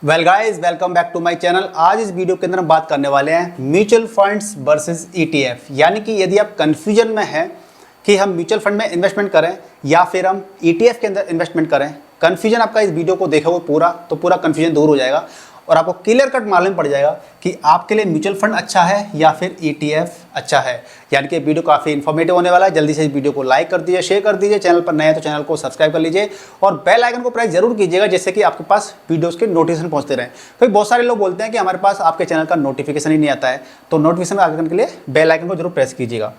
Well guys, welcome back to my channel. आज इस video के अंदर हम बात करने वाले हैं म्यूचुअल फंड्स वर्सेस ईटीएफ। यानी कि यदि आप कंफ्यूजन में हैं कि हम म्यूचुअल फंड में इन्वेस्टमेंट करें या फिर हम ईटीएफ के अंदर इन्वेस्टमेंट करें, कंफ्यूजन आपका इस वीडियो को देखा हुआ पूरा कंफ्यूजन दूर हो जाएगा और आपको क्लियर कट मालूम पड़ जाएगा कि आपके लिए म्यूचुअल फंड अच्छा है या फिर ईटीएफ अच्छा है। यानी कि वीडियो काफ़ी इन्फॉर्मेटिव होने वाला है। जल्दी से इस वीडियो को लाइक कर दीजिए, शेयर कर दीजिए, चैनल पर नए हैं तो चैनल को सब्सक्राइब कर लीजिए और बेल आइकन को प्रेस जरूर कीजिएगा, जिससे कि आपके पास वीडियोस के नोटिफिकेशन पहुंचते रहें। क्योंकि बहुत सारे लोग बोलते हैं कि हमारे पास आपके चैनल का नोटिफिकेशन ही नहीं आता है, तो नोटिफिकेशन आइकन के लिए बेल आइकन को जरूर प्रेस कीजिएगा।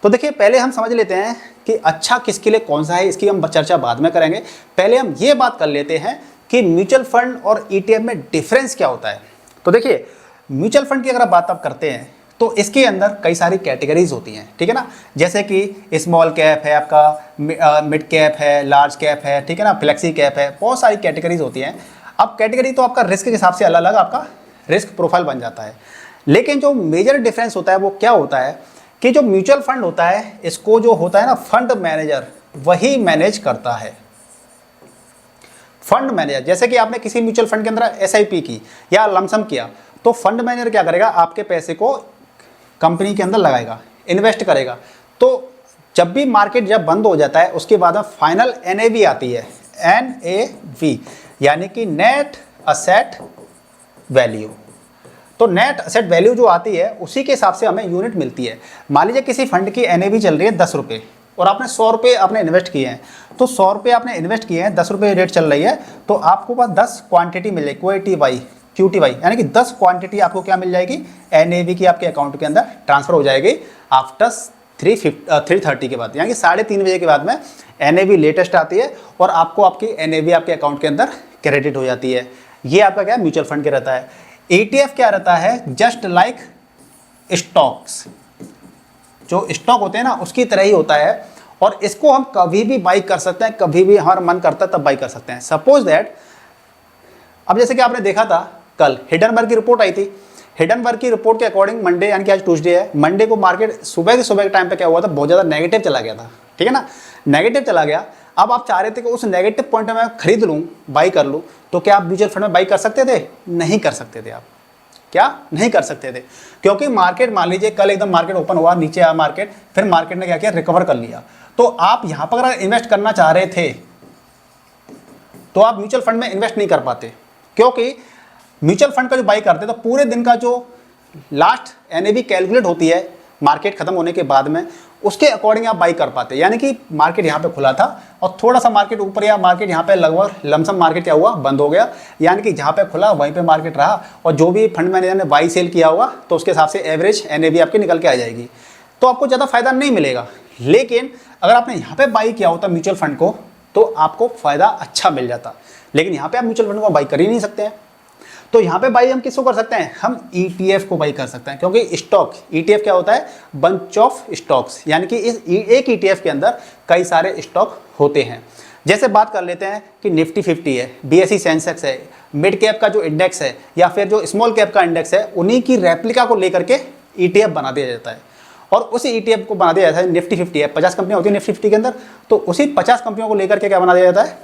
तो देखिए, पहले हम समझ लेते हैं कि अच्छा किसके लिए कौन सा है, इसकी हम चर्चा बाद में करेंगे। पहले हम ये बात कर लेते हैं कि म्यूचुअल फंड और ईटीएफ में डिफरेंस क्या होता है। तो देखिए, म्यूचुअल फंड की अगर बात आप करते हैं तो इसके अंदर कई सारी कैटेगरीज होती हैं, ठीक है ना। जैसे कि स्मॉल कैप है, आपका मिड कैप है, लार्ज कैप है, ठीक है ना, फ्लेक्सी कैप है, बहुत सारी कैटेगरीज होती हैं। अब कैटेगरी तो आपका रिस्क के हिसाब से अलग अलग आपका रिस्क प्रोफाइल बन जाता है, लेकिन जो मेजर डिफरेंस होता है वो क्या होता है कि जो म्यूचुअल फंड होता है, इसको जो होता है ना फंड मैनेजर, वही मैनेज करता है। फंड मैनेजर, जैसे कि आपने किसी म्यूचुअल फंड के अंदर एसआईपी की या लमसम किया, तो फंड मैनेजर क्या करेगा, आपके पैसे को कंपनी के अंदर लगाएगा, इन्वेस्ट करेगा। तो जब भी मार्केट जब बंद हो जाता है, उसके बाद फाइनल एनएवी आती है, एनएवी यानी कि नेट असेट वैल्यू। तो नेट असेट वैल्यू जो आती है, उसी के हिसाब से हमें यूनिट मिलती है। मान लीजिए किसी फंड की एनएवी चल रही है 10 रुपये और आपने 100 रुपये आपने इन्वेस्ट किए हैं, तो 100 रुपये आपने इन्वेस्ट किए हैं, 10 रुपये रेट चल रही है, तो आपको पास 10 क्वांटिटी मिल जाएगी, क्यूटीवाई यानी कि 10 क्वांटिटी आपको क्या मिल जाएगी, एनएवी की आपके अकाउंट के अंदर ट्रांसफर हो जाएगी आफ्टर 3:30 के बाद, यानी कि 3:30 बजे के बाद में एनएवी लेटेस्ट आती है और आपको आपकी एनएवी आपके अकाउंट के अंदर क्रेडिट हो जाती है। ये आपका क्या म्यूचुअल फंड के रहता है। ईटीएफ क्या रहता है, जस्ट लाइक स्टॉक्स, जो स्टॉक होते हैं ना उसकी तरह ही होता है और इसको हम कभी भी बाई कर सकते हैं, कभी भी हमारा मन करता है तब बाई कर सकते हैं। सपोज दैट, अब जैसे कि आपने देखा था कल हिडनबर्ग की रिपोर्ट आई थी। हिडनबर्ग की रिपोर्ट के अकॉर्डिंग मंडे, यानी कि आज ट्यूसडे है, मंडे को मार्केट सुबह के टाइम पे क्या हुआ था, बहुत ज़्यादा नेगेटिव चला गया था, ठीक है ना, नेगेटिव चला गया। अब आप चाह रहे थे कि उस नेगेटिव पॉइंट में मैं खरीद लूँ, बाई कर लूँ, तो क्या आप म्यूचुअल फंड में बाई कर सकते थे? नहीं कर सकते थे। आप क्या नहीं कर सकते थे, क्योंकि मार्केट, मान लीजिए कल एकदम मार्केट ओपन हुआ, नीचे आया मार्केट, फिर मार्केट ने क्या किया, रिकवर कर लिया। तो आप यहाँ पर अगर इन्वेस्ट करना चाह रहे थे तो आप म्यूचुअल फंड में इन्वेस्ट नहीं कर पाते, क्योंकि म्यूचुअल फंड का जो बाई करते तो पूरे दिन का जो लास्ट एनएवी कैलकुलेट होती है मार्केट खत्म होने के बाद में, उसके अकॉर्डिंग आप बाई कर पाते। यानी कि मार्केट यहाँ पे खुला था और थोड़ा सा मार्केट ऊपर या मार्केट यहाँ पे लगभग लमसम मार्केट क्या हुआ, बंद हो गया, यानी कि जहाँ पे खुला वहीं पे मार्केट रहा और जो भी फंड मैनेजर ने बाई सेल किया हुआ तो उसके हिसाब से एवरेज एनएवी आपकी निकल के आ जाएगी, तो आपको ज़्यादा फायदा नहीं मिलेगा। लेकिन अगर आपने यहाँ पे बाई किया होता म्यूचुअल फंड को, तो आपको फायदा अच्छा मिल जाता, लेकिन यहाँ पे आप म्यूचुअल फंड को बाई कर ही नहीं सकते हैं। तो यहाँ पे बाई हम किसको कर सकते हैं, हम ईटीएफ को बाई कर सकते हैं, क्योंकि स्टॉक, ईटीएफ क्या होता है, बंच ऑफ स्टॉक्स, यानी कि इस एक ईटीएफ के अंदर कई सारे स्टॉक होते हैं। जैसे बात कर लेते हैं कि निफ्टी 50 है, बीएसई सेंसेक्स है, मिड कैप का जो इंडेक्स है या फिर जो स्मॉल कैप का इंडेक्स है, उन्हीं की रेप्लिका को लेकर के ईटीएफ बना दिया जाता है और उसी ईटीएफ को बना दिया जाता है। निफ्टी 50 है, 50 कंपनियां होती है निफ्टी 50 के अंदर, तो उसी 50 कंपनियों को लेकर के क्या बना दिया जाता है,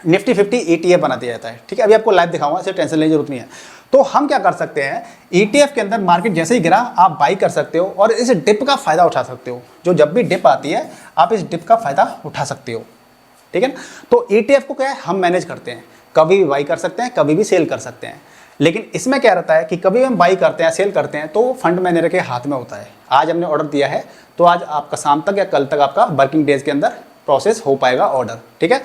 निफ्टी 50 ईटीएफ बना दिया जाता है, ठीक है। अभी आपको लाइव दिखाऊंगा, इसे टेंशन लेने की जरूरत नहीं है। तो हम क्या कर सकते हैं, ईटीएफ के अंदर मार्केट जैसे ही गिरा आप बाई कर सकते हो और इस डिप का फायदा उठा सकते हो। जो जब भी डिप आती है आप इस डिप का फायदा उठा सकते हो, ठीक है ना। तो ईटीएफ को क्या है, हम मैनेज करते हैं, कभी भी बाई कर सकते हैं, कभी भी सेल कर सकते हैं। लेकिन इसमें क्या रहता है कि कभी हम बाई करते हैं, सेल करते हैं, तो फंड मैनेजर के हाथ में होता है। आज हमने ऑर्डर दिया है तो आज आपका शाम तक या कल तक आपका वर्किंग डेज के अंदर प्रोसेस हो पाएगा ऑर्डर, ठीक है।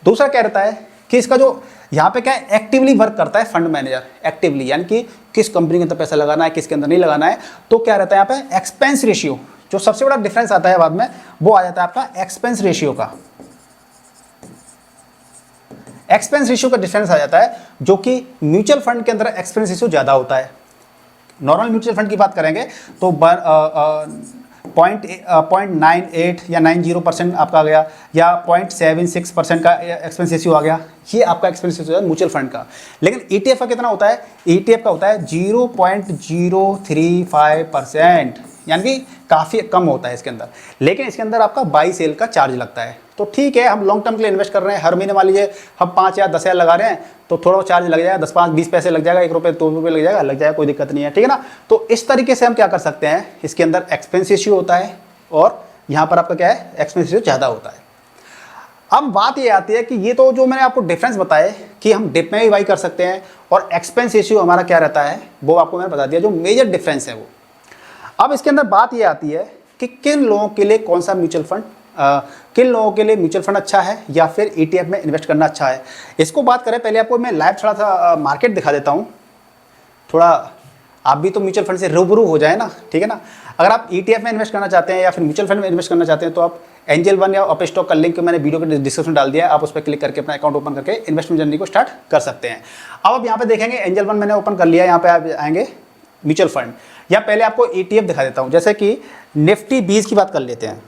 दूसरा क्या रहता है कि इसका जो यहाँ पे क्या है, एक्टिवली वर्क करता है फंड मैनेजर, एक्टिवली, यानी कि किस कंपनी के अंदर पैसा लगाना है, किसके अंदर नहीं लगाना है। तो क्या रहता है यहाँ पे, एक्सपेंस रेशियो, जो सबसे बड़ा डिफरेंस आता है बाद में, वो आ जाता है आपका एक्सपेंस रेशियो का। एक्सपेंस रेशियो का डिफरेंस आ जाता है, जो कि म्यूचुअल फंड के अंदर एक्सपेंस रेशियो ज़्यादा होता है। नॉर्मल म्यूचुअल फंड की बात करेंगे तो 0.98 या 90% आपका आ गया, या 0.76% का एक्सपेंस रेशियो आ गया, ये आपका एक्सपेंस रेशियो है म्यूचुअल फंड का। लेकिन ईटीएफ का कितना होता है, ईटीएफ का होता है 0.035%, यानी कि काफ़ी कम होता है इसके अंदर। लेकिन इसके अंदर आपका बाई सेल का चार्ज लगता है। तो ठीक है, हम लॉन्ग टर्म के लिए इन्वेस्ट कर रहे हैं, हर महीने मान लीजिए हम 5 या 10 हज़ार लगा रहे हैं, तो थोड़ा चार्ज लग जाएगा, 10, 5, 20 पैसे लग जाएगा, 1 रुपये 2 रुपये लग जाएगा, कोई दिक्कत नहीं है, ठीक है ना। तो इस तरीके से हम क्या कर सकते हैं, इसके अंदर एक्सपेंस रेशियो होता है और यहाँ पर आपका क्या है, एक्सपेंस रेशियो ज़्यादा होता है। अब बात ये आती है कि ये तो जो मैंने आपको डिफरेंस बताए कि हम डिप में भी बाई कर सकते हैं और एक्सपेंस रेशियो हमारा क्या रहता है, वो आपको मैंने बता दिया, जो मेजर डिफरेंस है वो। अब इसके अंदर बात ये आती है कि किन लोगों के लिए कौन सा म्यूचुअल फंड, किन लोगों के लिए म्यूचुअल फंड अच्छा है या फिर ETF में इन्वेस्ट करना अच्छा है। इसको बात करें, पहले आपको मैं लाइव थोड़ा सा मार्केट दिखा देता हूँ, थोड़ा आप भी तो म्यूचुअल फंड से रूबरू हो जाए ना, ठीक है ना। अगर आप ETF में इन्वेस्ट करना चाहते हैं या फिर म्यूचुअल फंड में इन्वेस्ट करना चाहते हैं तो आप एंजल वन या अपस्टॉक का लिंक मैंने वीडियो के डिस्क्रिप्शन डाल दिया है, आप उस पर क्लिक करके अपना अकाउंट ओपन करके इन्वेस्टमेंट जर्नी को स्टार्ट कर सकते हैं। अब आप यहाँ पे देखेंगे एंजल वन मैंने ओपन कर लिया, यहाँ पे आप आएंगे म्यूचुअल फंड, या पहले आपको ETF दिखा देता हूँ, जैसे कि निफ्टी 20 की बात कर लेते हैं।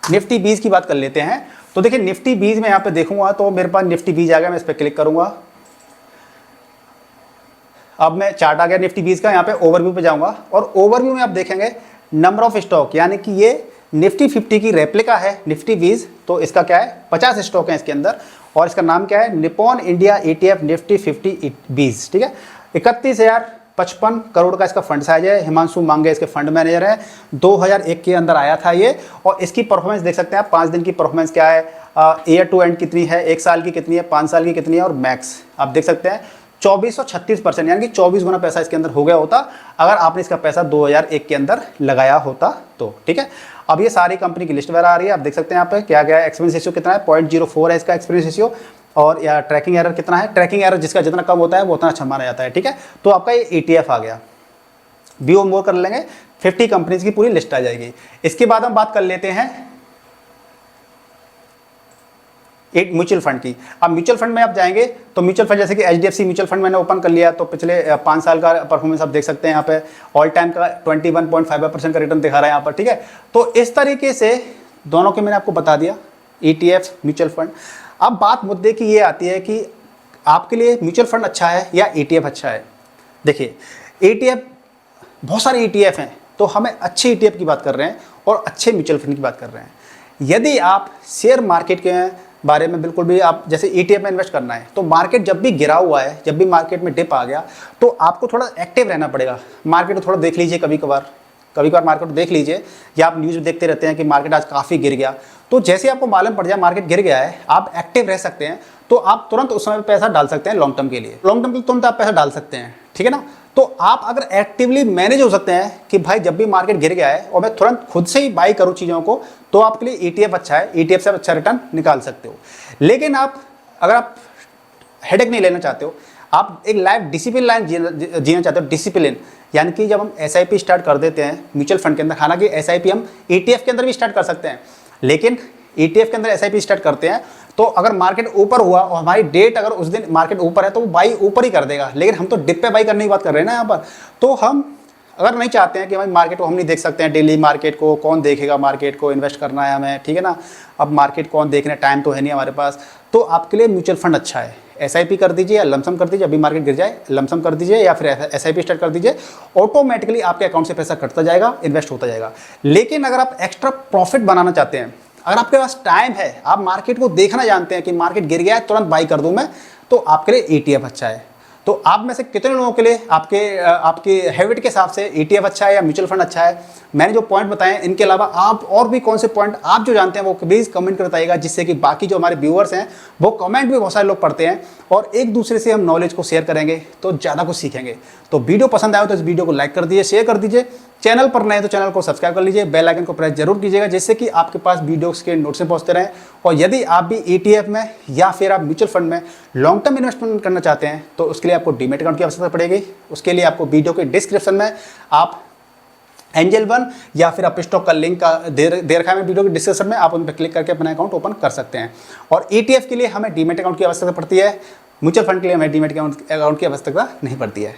निफ्टी 20 की बात कर लेते हैं तो देखिए निफ्टी 20 में यहाँ पे देखूंगा तो मेरे पास निफ्टी 20 आ गया, मैं इस पर क्लिक करूंगा। अब मैं चार्ट आ गया निफ्टी 20 का, यहाँ पे ओवरव्यू पे जाऊंगा और ओवरव्यू में आप देखेंगे नंबर ऑफ स्टॉक, यानी कि ये निफ्टी 50 की रेप्लिका है निफ्टी 20, तो इसका क्या है 50 स्टॉक है इसके अंदर और इसका नाम क्या है, निप्पॉन इंडिया ETF निफ्टी 50 20, ठीक है। 31,055 करोड़ का इसका फंड साइज है। हिमांशु मांगे इसके फंड मैनेजर हैं। 2001 के अंदर आया था ये और इसकी परफॉर्मेंस देख सकते हैं आप, 5 दिन की परफॉर्मेंस क्या है, ईयर टू एंड कितनी है, 1 साल की कितनी है, 5 साल की कितनी है और मैक्स आप देख सकते हैं 2436%, यानी कि 24 गुना पैसा इसके अंदर हो गया होता अगर आपने इसका पैसा 2001 के अंदर लगाया होता तो, ठीक है। अब ये सारी कंपनी की लिस्ट वगैरह आ रही है, आप देख सकते हैं यहाँ पे क्या क्या है, एक्सपेंस रेशियो कितना है, 0.04 है इसका एक्सपेंस रेशियो, और या ट्रैकिंग एरर कितना है, ट्रैकिंग एरर जिसका जितना कम होता है वो उतना अच्छा माना जाता है, ठीक है। तो आपका ये ETF आ गया, व्यू मोर कर लेंगे, 50 कंपनीज की पूरी लिस्ट आ जाएगी। इसके बाद हम बात कर लेते हैं एक म्यूचुअल फंड की। अब म्यूचुअल फंड में आप जाएंगे तो म्यूचुअल फंड जैसे कि HDFC म्यूचुअल फंड मैंने ओपन कर लिया, तो पिछले 5 साल का परफॉर्मेंस आप देख सकते हैं यहाँ पे, ऑल टाइम का 21.5% का रिटर्न दिखा रहा है यहाँ पर, ठीक है। तो इस तरीके से दोनों के मैंने आपको बता दिया, ETF म्यूचुअल फंड। अब बात मुद्दे की ये आती है कि आपके लिए म्यूचुअल फंड अच्छा है या ETF अच्छा है। देखिए ETF, बहुत सारे ETF हैं, तो हमें अच्छे ETF की बात कर रहे हैं और अच्छे म्यूचुअल फंड की बात कर रहे हैं। यदि आप शेयर मार्केट के बारे में बिल्कुल भी, आप जैसे ETF में इन्वेस्ट करना है तो मार्केट जब भी गिरा हुआ है, जब भी मार्केट में डिप आ गया तो आपको थोड़ा एक्टिव रहना पड़ेगा। मार्केट को थोड़ा देख लीजिए, कभी कभार मार्केट को देख लीजिए, या आप न्यूज़ देखते रहते हैं कि मार्केट आज काफ़ी गिर गया, तो जैसे आपको मालूम पड़ जाए मार्केट गिर गया है, आप एक्टिव रह सकते हैं, तो आप तुरंत उस समय पैसा डाल सकते हैं लॉन्ग टर्म के लिए। लॉन्ग टर्म के लिए तुरंत आप पैसा डाल सकते हैं, ठीक है ना। तो आप अगर एक्टिवली मैनेज हो सकते हैं कि भाई जब भी मार्केट गिर गया है और मैं तुरंत खुद से ही बाई करूं चीज़ों को, तो आपके लिए ETF अच्छा है, ETF से आप अच्छा रिटर्न निकाल सकते हो। लेकिन अगर आप हेडेक नहीं लेना चाहते हो, आप एक लाइफ डिसिप्लिन लाइन जीना चाहते हो, डिसिप्लिन, यानी कि जब हम SIP स्टार्ट कर देते हैं म्यूचुअल फंड के अंदर, हालांकि SIP हम ETF के अंदर भी स्टार्ट कर सकते हैं, लेकिन ETF के अंदर SIP स्टार्ट करते हैं तो अगर मार्केट ऊपर हुआ और हमारी डेट अगर उस दिन मार्केट ऊपर है तो वो बाई ऊपर ही कर देगा, लेकिन हम तो डिप पे बाई करने की बात कर रहे हैं ना यहाँ पर। तो हम अगर नहीं चाहते हैं कि भाई मार्केट को हम नहीं देख सकते हैं, डेली मार्केट को कौन देखेगा, मार्केट को इन्वेस्ट करना है हमें, ठीक है ना। अब मार्केट कौन देखने, टाइम तो है नहीं हमारे पास, तो आपके लिए म्यूचुअल फंड अच्छा है। SIP कर दीजिए या लमसम कर दीजिए, अभी मार्केट गिर जाए लमसम कर दीजिए या फिर SIP स्टार्ट कर दीजिए, ऑटोमेटिकली आपके अकाउंट से पैसा कटता जाएगा, इन्वेस्ट होता जाएगा। लेकिन अगर आप एक्स्ट्रा प्रॉफिट बनाना चाहते हैं, अगर आपके पास टाइम है, आप मार्केट को देखना जानते हैं कि मार्केट गिर गया है तुरंत बाई कर दूं मैं, तो आपके लिए ETF अच्छा है। तो आप में से कितने लोगों के लिए आपके हैबिट के हिसाब से ETF अच्छा है या म्यूचुअल फंड अच्छा है? मैंने जो पॉइंट बताए इनके अलावा आप और भी कौन से पॉइंट आप जो जानते हैं वो प्लीज़ कमेंट कर बताइएगा, जिससे कि बाकी जो हमारे व्यूअर्स हैं वो कमेंट भी बहुत सारे लोग पढ़ते हैं और एक दूसरे से हम नॉलेज को शेयर करेंगे तो ज़्यादा कुछ सीखेंगे। तो वीडियो पसंद आए तो इस वीडियो को लाइक कर दीजिए, शेयर कर दीजिए, चैनल पर नए तो चैनल को सब्सक्राइब कर लीजिए, बेल आइकन को प्रेस जरूर कीजिएगा, जिससे कि आपके पास वीडियोस के नोटिफिकेशन पहुंचते रहें। और यदि आप भी ETF में या फिर आप म्यूचुअल फंड में लॉन्ग टर्म इन्वेस्टमेंट करना चाहते हैं तो उसके लिए आपको डीमैट अकाउंट की आवश्यकता पड़ेगी। उसके लिए आपको वीडियो के डिस्क्रिप्शन में आप एंजल वन या फिर अपस्टॉक का लिंक का दे रखा है वीडियो के डिस्क्रिप्शन में, आप उन पर क्लिक करके अपना अकाउंट ओपन कर सकते हैं। और ETF के लिए हमें डीमैट अकाउंट की आवश्यकता पड़ती है, म्यूचुअल फंड के लिए हमें डीमैट अकाउंट की आवश्यकता नहीं पड़ती है।